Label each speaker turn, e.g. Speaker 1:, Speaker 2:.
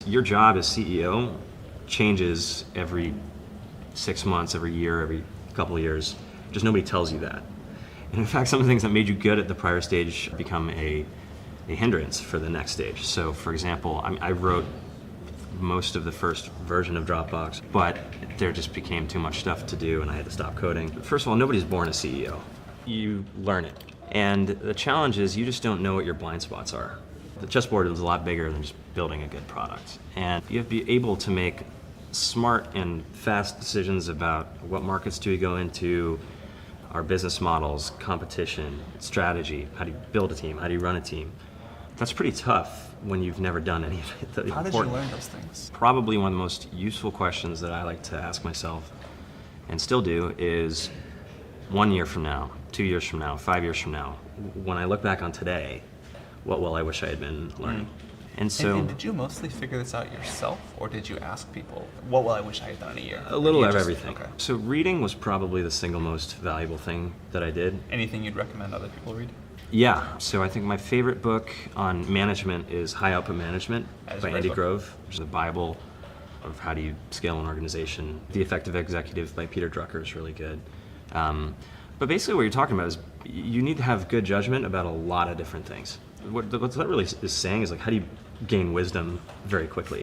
Speaker 1: your job as CEO changes every 6 months, every year, every couple of years. Just nobody tells you that. And in fact, some of the things that made you good at the prior stage become a hindrance for the next stage. So for example, I wrote most of the first version of Dropbox, but there just became too much stuff to do and I had to stop coding. First of all, nobody's born a CEO. You learn it. And the challenge is you just don't know what your blind spots are. The chessboard is a lot bigger than just building a good product. And you have to be able to make smart and fast decisions about what markets do we go into, our business models, competition, strategy, how do you build a team, how do you run a team. That's pretty tough when you've never done any of it.
Speaker 2: How did you learn those things?
Speaker 1: Probably one of the most useful questions that I like to ask myself, and still do, is 1 year from now, 2 years from now, 5 years from now, when I look back on today, what will I wish I had been learning? And so,
Speaker 2: And did you mostly figure this out yourself, or did you ask people, what will I wish I had done in a year?
Speaker 1: a little
Speaker 2: You
Speaker 1: of
Speaker 2: just-
Speaker 1: everything.
Speaker 2: Okay.
Speaker 1: So reading was probably the single most valuable thing that I did.
Speaker 2: Anything you'd recommend other people read?
Speaker 1: Yeah, so I think my favorite book on management is High Output Management
Speaker 2: That is a
Speaker 1: by
Speaker 2: great
Speaker 1: Andy
Speaker 2: book.
Speaker 1: Grove, which is the Bible of how do you scale an organization. The Effective Executive by Peter Drucker is really good. But basically what you're talking about is you need to have good judgment about a lot of different things. What that really is saying is like, how do you gain wisdom very quickly?